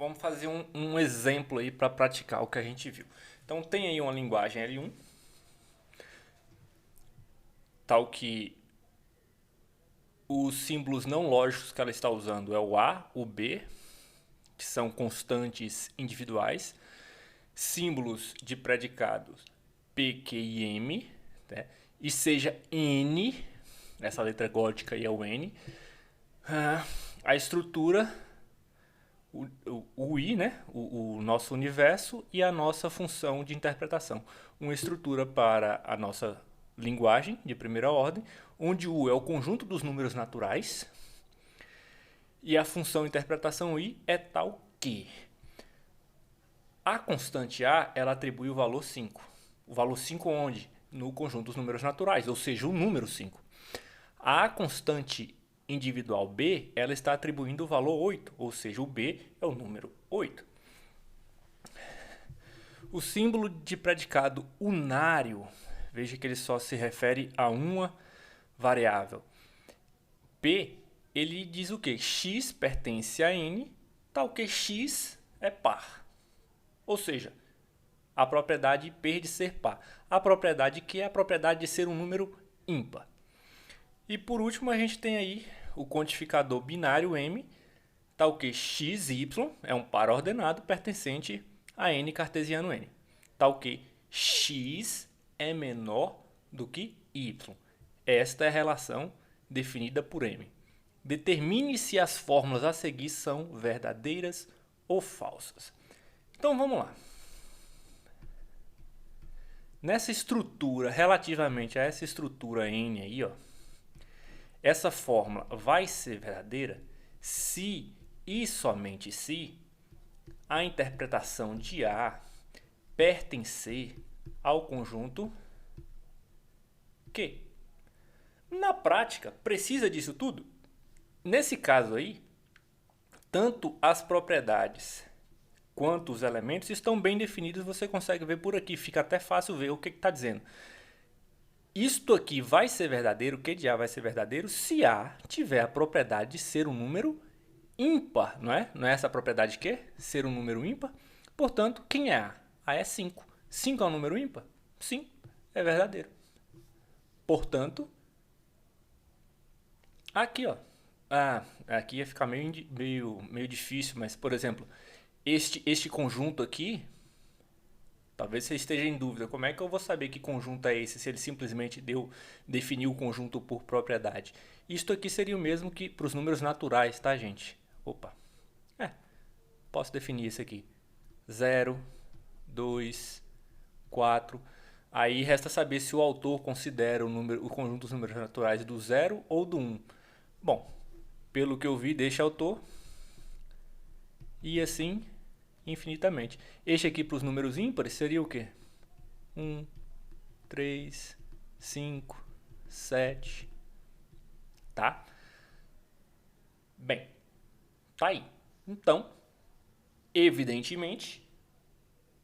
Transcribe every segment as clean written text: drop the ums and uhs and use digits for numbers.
vamos fazer um exemplo aí para praticar o que a gente viu. Então tem aí uma linguagem L1, tal que os símbolos não lógicos que ela está usando é o A, o B, que são constantes individuais, símbolos de predicados P, Q e M, né? E seja N, essa letra gótica aí é o N, a estrutura, o I, né? O nosso universo e a nossa função de interpretação. Uma estrutura para a nossa linguagem de primeira ordem, onde o U é o conjunto dos números naturais e a função interpretação I é tal que a constante A ela atribui o valor 5. O valor 5 onde? No conjunto dos números naturais, ou seja, o número 5. A constante individual B ela está atribuindo o valor 8, ou seja, o B é o número 8. O símbolo de predicado unário, veja que ele só se refere a uma variável. P, ele diz o que? X pertence a N, tal que X é par. Ou seja, a propriedade P de ser par. A propriedade que é a propriedade de ser um número ímpar. E por último a gente tem aí o quantificador binário M, tal que XY é um par ordenado pertencente a N cartesiano N. Tal que X é menor do que Y. Esta é a relação definida por M. Determine se as fórmulas a seguir são verdadeiras ou falsas. Então vamos lá. Nessa estrutura, relativamente a essa estrutura N aí, ó, essa fórmula vai ser verdadeira se e somente se a interpretação de A pertencer ao conjunto Q. Na prática, precisa disso tudo? Nesse caso aí, tanto as propriedades quanto os elementos estão bem definidos, você consegue ver por aqui, fica até fácil ver o que está dizendo. Isto aqui vai ser verdadeiro, o Q de A vai ser verdadeiro se A tiver a propriedade de ser um número ímpar, não é? Não é essa a propriedade Q? Ser um número ímpar. Portanto, quem é A? A é 5. 5 é um número ímpar? Sim, é verdadeiro. Portanto, aqui, ó. Aqui ia ficar meio difícil, mas, por exemplo, este conjunto aqui, talvez você esteja em dúvida. Como é que eu vou saber que conjunto é esse se ele simplesmente definiu o conjunto por propriedade? Isto aqui seria o mesmo que para os números naturais, tá, gente? Opa. Posso definir esse aqui. 0, 2, 4. Aí resta saber se o autor considera o conjunto dos números naturais do 0 ou do 1. Bom, pelo que eu vi deste autor, e assim infinitamente. Este aqui para os números ímpares seria o quê? 1, 3, 5, 7. Tá? Bem, tá aí. Então, evidentemente,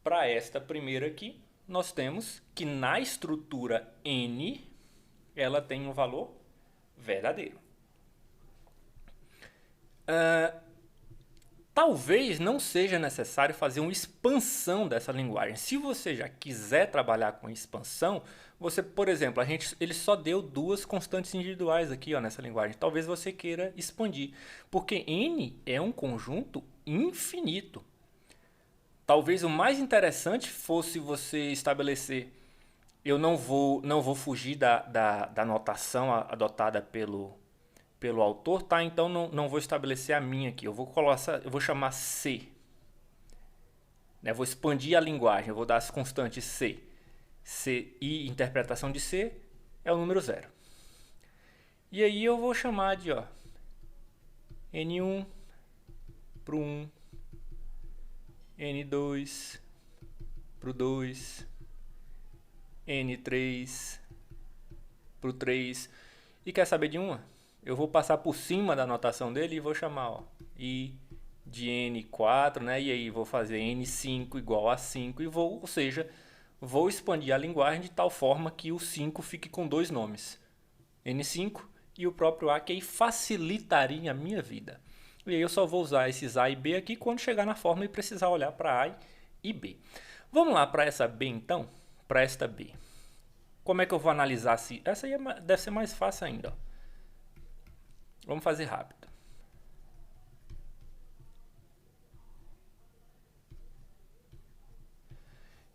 para esta primeira aqui, nós temos que na estrutura N, ela tem um valor verdadeiro. Talvez não seja necessário fazer uma expansão dessa linguagem. Se você já quiser trabalhar com expansão, você, por exemplo, ele só deu duas constantes individuais aqui, ó, nessa linguagem. Talvez você queira expandir, porque N é um conjunto infinito. Talvez o mais interessante fosse você estabelecer, eu não vou fugir da notação adotada pelo autor, tá? Então não vou estabelecer a minha aqui. Eu vou chamar C. Né? Vou expandir a linguagem. Eu vou dar as constantes C. C e interpretação de C é o número 0. E aí eu vou chamar de N1 para o 1, N2 para o 2, N3 para o 3. E quer saber de uma? Eu vou passar por cima da notação dele e vou chamar I de N4, né? E aí vou fazer N5 igual a 5 e ou seja, vou expandir a linguagem de tal forma que o 5 fique com dois nomes, N5 e o próprio A, que aí facilitaria a minha vida. E aí eu só vou usar esses A e B aqui quando chegar na fórmula e precisar olhar para A e B. Vamos lá para essa B então, para esta B. Como é que eu vou analisar se... Essa aí deve ser mais fácil ainda. Ó. Vamos fazer rápido.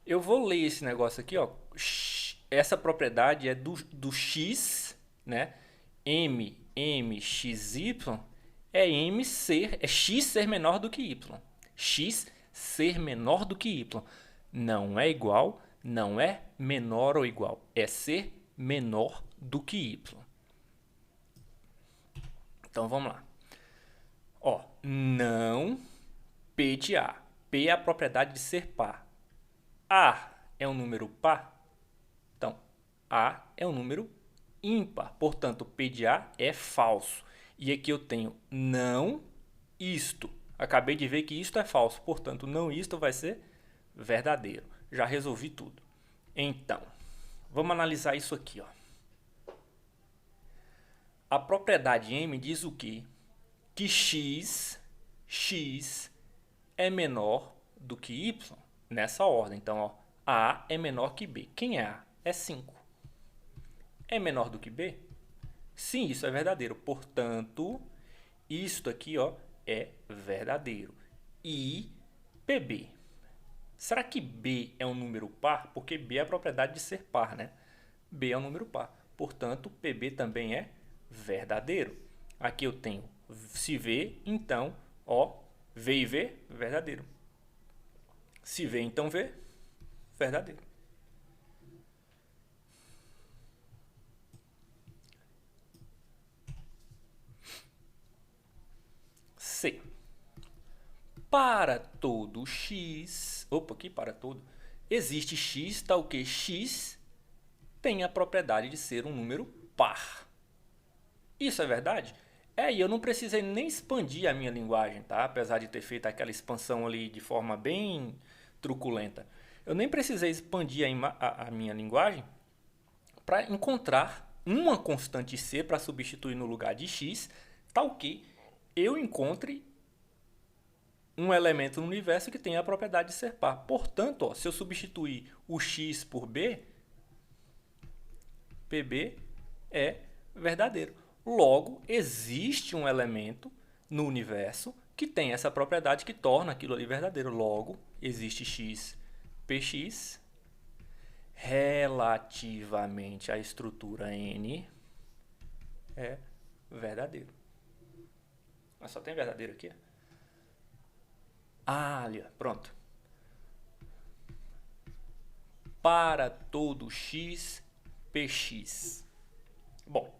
Eu vou ler esse negócio aqui, ó. Essa propriedade é do x, né? xy é x ser menor do que y. X ser menor do que y. Não é igual, não é menor ou igual. É ser menor do que y. Então vamos lá. Ó, não P de A. P é a propriedade de ser par. A é um número par. Então, A é um número ímpar. Portanto, P de A é falso. E aqui eu tenho não isto. Acabei de ver que isto é falso. Portanto, não isto vai ser verdadeiro. Já resolvi tudo. Então, vamos analisar isso aqui. Ó. A propriedade M diz o quê? Que x é menor do que y. Nessa ordem. Então, ó, A é menor que B. Quem é A? É 5. É menor do que B? Sim, isso é verdadeiro. Portanto, isto aqui ó, é verdadeiro. E PB. Será que B é um número par? Porque B é a propriedade de ser par, né? B é um número par. Portanto, PB também é verdadeiro. Aqui eu tenho se V, então, ó, V e V, verdadeiro. Se V, então V, verdadeiro. C. Para todo x, aqui para todo, existe x tal que x tem a propriedade de ser um número par. Isso é verdade? E eu não precisei nem expandir a minha linguagem, tá? Apesar de ter feito aquela expansão ali de forma bem truculenta. Eu nem precisei expandir a minha linguagem para encontrar uma constante c para substituir no lugar de x, tal que eu encontre um elemento no universo que tem a propriedade de ser par. Portanto, ó, se eu substituir o x por b, PB é verdadeiro. Logo, existe um elemento no universo que tem essa propriedade que torna aquilo ali verdadeiro. Logo, existe x, px, relativamente à estrutura N, é verdadeiro. Mas só tem verdadeiro aqui? Ali, pronto. Para todo x, px. Bom,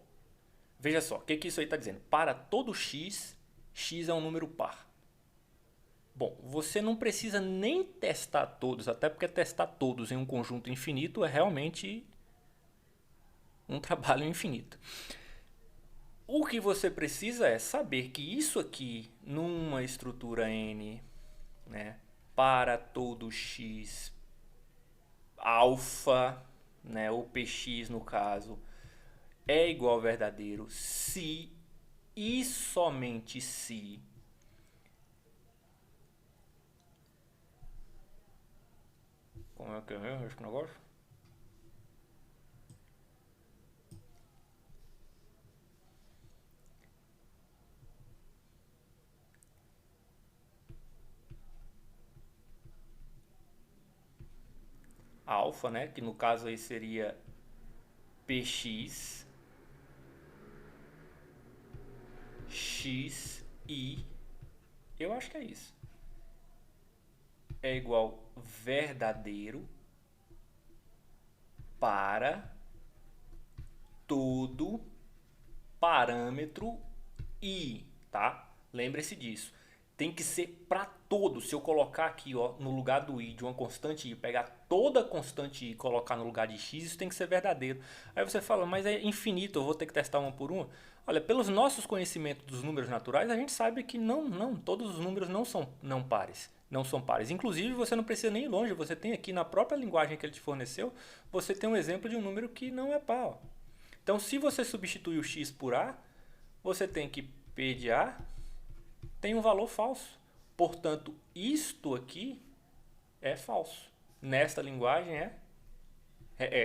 veja só, o que isso aí está dizendo? Para todo x, x é um número par. Bom, você não precisa nem testar todos, até porque testar todos em um conjunto infinito é realmente um trabalho infinito. O que você precisa é saber que isso aqui, numa estrutura N, né, para todo x alfa, né, ou px no caso, é igual ao verdadeiro se e somente se como é que é mesmo esse negócio? Alfa, né, que no caso aí seria px x e eu acho que é isso. É igual verdadeiro para todo parâmetro i, tá? Lembre-se disso. Tem que ser para todo. Se eu colocar aqui, ó, no lugar do i de uma constante i, pegar toda a constante i e colocar no lugar de x, isso tem que ser verdadeiro. Aí você fala, mas é infinito, eu vou ter que testar uma por uma? Olha, pelos nossos conhecimentos dos números naturais, a gente sabe que não, todos os números não são pares. Não são pares. Inclusive, você não precisa nem ir longe. Você tem aqui na própria linguagem que ele te forneceu, você tem um exemplo de um número que não é par. Ó. Então, se você substituir o x por a, você tem que P de a tem um valor falso. Portanto, isto aqui é falso. Nesta linguagem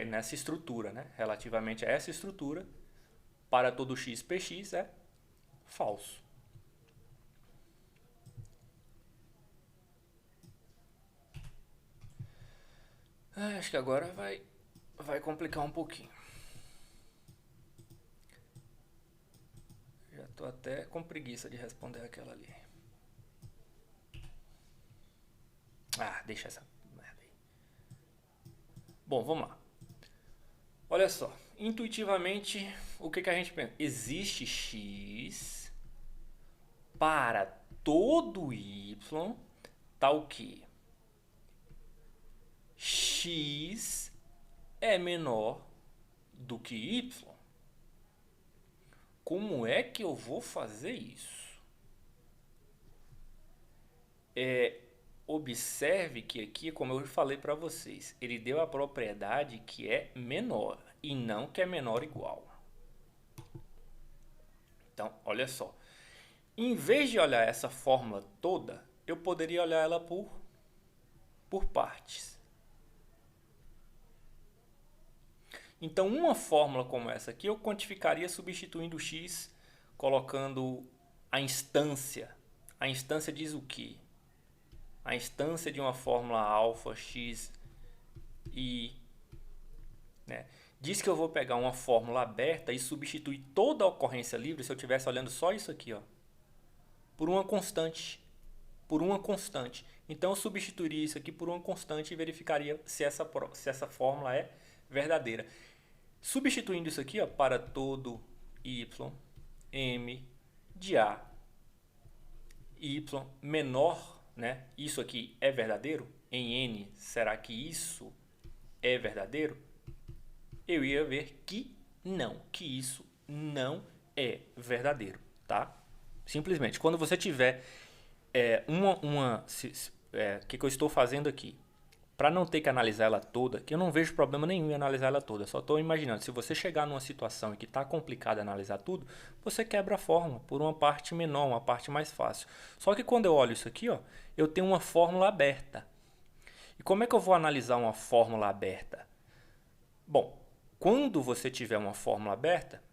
nessa estrutura, né? Relativamente a essa estrutura, para todo x px é falso. Acho que agora vai complicar um pouquinho. Já estou até com preguiça de responder aquela ali. Deixa essa merda aí. Bom, vamos lá. Olha só, intuitivamente, o que a gente pensa? Existe x para todo y, tal que x é menor do que y. Como é que eu vou fazer isso? Observe que aqui, como eu falei para vocês, ele deu a propriedade que é menor e não que é menor ou igual. Então, olha só. Em vez de olhar essa fórmula toda, eu poderia olhar ela por partes. Então, uma fórmula como essa aqui, eu quantificaria substituindo o x, colocando a instância. A instância diz o quê? A instância de uma fórmula alfa, x, y, né? Diz que eu vou pegar uma fórmula aberta e substituir toda a ocorrência livre, se eu estivesse olhando só isso aqui, ó, por uma constante. Então eu substituiria isso aqui por uma constante e verificaria se essa fórmula é verdadeira. Substituindo isso aqui, ó, para todo y, m de a, y menor, né? Isso aqui é verdadeiro? Em n, será que isso é verdadeiro? Eu ia ver que não, que isso não é verdadeiro, tá? Simplesmente, quando você tiver que eu estou fazendo aqui? Para não ter que analisar ela toda, que eu não vejo problema nenhum em analisar ela toda, só estou imaginando, se você chegar numa situação em que está complicado analisar tudo, você quebra a fórmula por uma parte menor, uma parte mais fácil. Só que quando eu olho isso aqui, ó, eu tenho uma fórmula aberta. E como é que eu vou analisar uma fórmula aberta? Bom, quando você tiver uma fórmula aberta,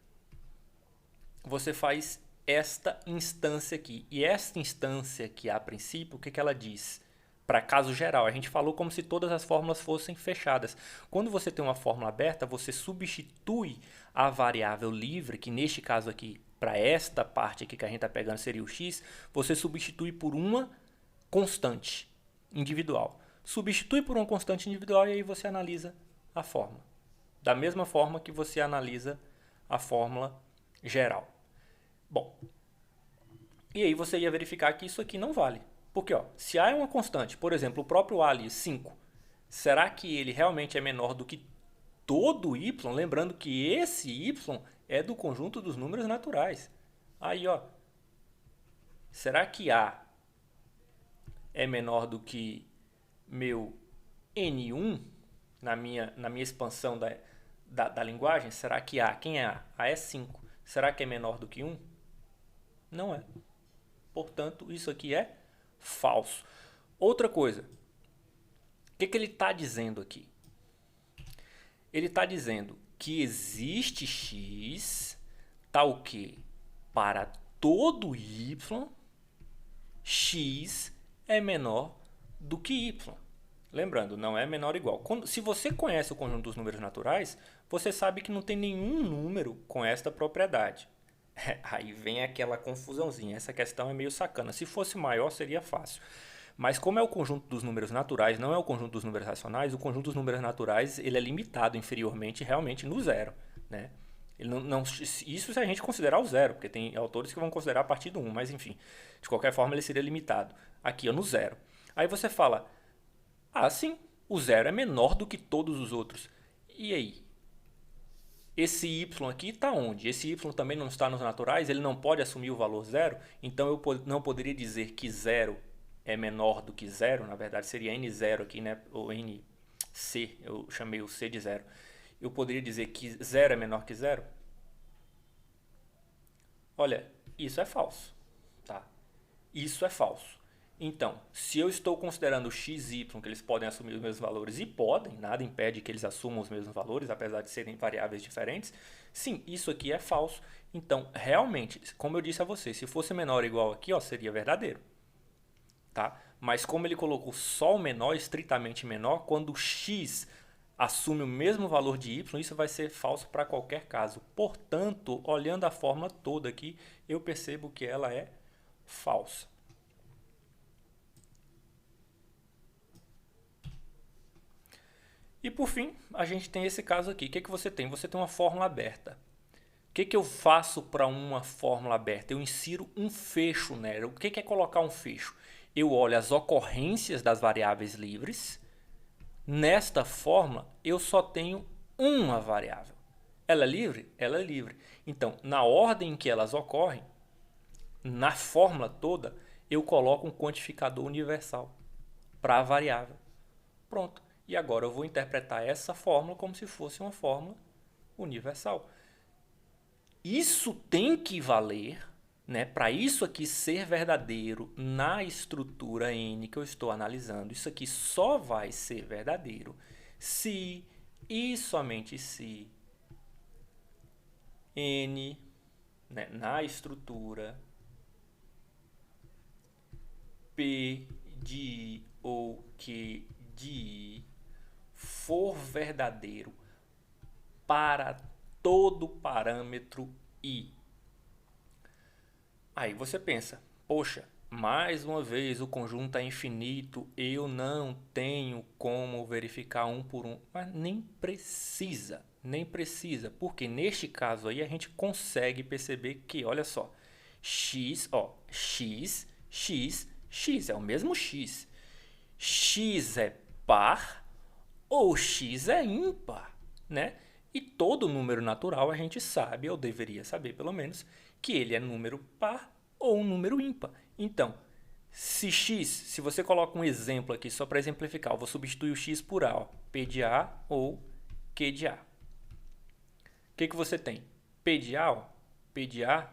você faz esta instância aqui. E esta instância aqui, a princípio, o que ela diz? Para caso geral, a gente falou como se todas as fórmulas fossem fechadas. Quando você tem uma fórmula aberta, você substitui a variável livre, que neste caso aqui, para esta parte aqui que a gente está pegando seria o x, você substitui por uma constante individual. Substitui por uma constante individual e aí você analisa a fórmula. Da mesma forma que você analisa a fórmula geral. Bom, e aí você ia verificar que isso aqui não vale. Porque ó, se A é uma constante, por exemplo, o próprio A ali, 5, será que ele realmente é menor do que todo y? Lembrando que esse y é do conjunto dos números naturais. Aí, ó, será que A é menor do que meu N1 na minha expansão da linguagem? Será que A, quem é A? A é 5. Será que é menor do que 1? Não é. Portanto, isso aqui é falso. Outra coisa, o que ele está dizendo aqui? Ele está dizendo que existe x tal que para todo y, x é menor do que y. Lembrando, não é menor ou igual. Se você conhece o conjunto dos números naturais, você sabe que não tem nenhum número com esta propriedade. Aí vem aquela confusãozinha. Essa questão é meio sacana. Se fosse maior, seria fácil. Mas como é o conjunto dos números naturais, não é o conjunto dos números racionais, o conjunto dos números naturais ele é limitado inferiormente realmente no zero. Né? Ele isso se a gente considerar o zero, porque tem autores que vão considerar a partir do 1, mas enfim. De qualquer forma, ele seria limitado. Aqui, no zero. Aí você fala, sim, o zero é menor do que todos os outros. E aí? Esse y aqui está onde? Esse y também não está nos naturais, ele não pode assumir o valor zero, então eu não poderia dizer que zero é menor do que zero, na verdade seria n0 aqui, né? Ou nc, eu chamei o c de zero. Eu poderia dizer que zero é menor que zero? Olha, isso é falso, tá? isso é falso. Então, se eu estou considerando x e y, que eles podem assumir os mesmos valores, e podem, nada impede que eles assumam os mesmos valores, apesar de serem variáveis diferentes, sim, isso aqui é falso. Então, realmente, como eu disse a você, se fosse menor ou igual aqui, ó, seria verdadeiro. Tá? Mas como ele colocou só o menor, estritamente menor, quando x assume o mesmo valor de y, isso vai ser falso para qualquer caso. Portanto, olhando a fórmula toda aqui, eu percebo que ela é falsa. E por fim, a gente tem esse caso aqui. O que você tem? Você tem uma fórmula aberta. O que eu faço para uma fórmula aberta? Eu insiro um fecho nela. O que é colocar um fecho? Eu olho as ocorrências das variáveis livres. Nesta fórmula, eu só tenho uma variável. Ela é livre? Ela é livre. Então, na ordem em que elas ocorrem, na fórmula toda, eu coloco um quantificador universal para a variável. Pronto. E agora eu vou interpretar essa fórmula como se fosse uma fórmula universal. Isso tem que valer, né, para isso aqui ser verdadeiro na estrutura N que eu estou analisando. Isso aqui só vai ser verdadeiro se e somente se N, né, na estrutura P de I ou Q de I for verdadeiro para todo parâmetro I. Aí você pensa, poxa, mais uma vez o conjunto é infinito, eu não tenho como verificar um por um. Mas nem precisa, porque neste caso aí a gente consegue perceber que, olha só, x, ó, x é o mesmo x. X é par ou x é ímpar, né? E todo número natural a gente sabe, ou deveria saber pelo menos, que ele é número par ou um número ímpar. Então, se você coloca um exemplo aqui só para exemplificar, eu vou substituir o x por A, ó, P de A ou Q de A. O que você tem? P de A, ó, P de A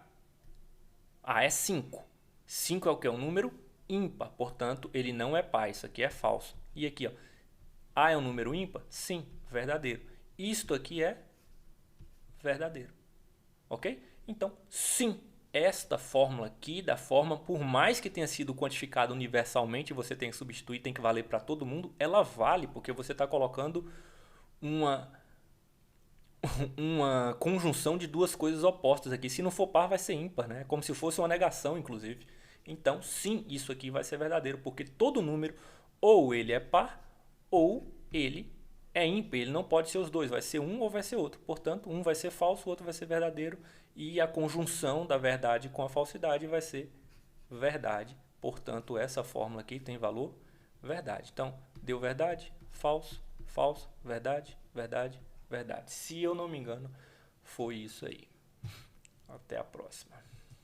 é 5. 5 é o que? É um número ímpar, portanto, ele não é par, isso aqui é falso. E aqui, ó, A é um número ímpar? Sim, verdadeiro. Isto aqui é verdadeiro. Ok? Então, sim, esta fórmula aqui, da forma, por mais que tenha sido quantificada universalmente, você tem que substituir, tem que valer para todo mundo, ela vale, porque você está colocando uma conjunção de duas coisas opostas aqui. Se não for par, vai ser ímpar, né? Como se fosse uma negação, inclusive. Então, sim, isso aqui vai ser verdadeiro, porque todo número, ou ele é par, ou ele é ímpar. Ele não pode ser os dois, vai ser um ou vai ser outro. Portanto, um vai ser falso, o outro vai ser verdadeiro. E a conjunção da verdade com a falsidade vai ser verdade. Portanto, essa fórmula aqui tem valor verdade. Então, deu verdade, falso, falso, verdade, verdade, verdade. Se eu não me engano, foi isso aí. Até a próxima.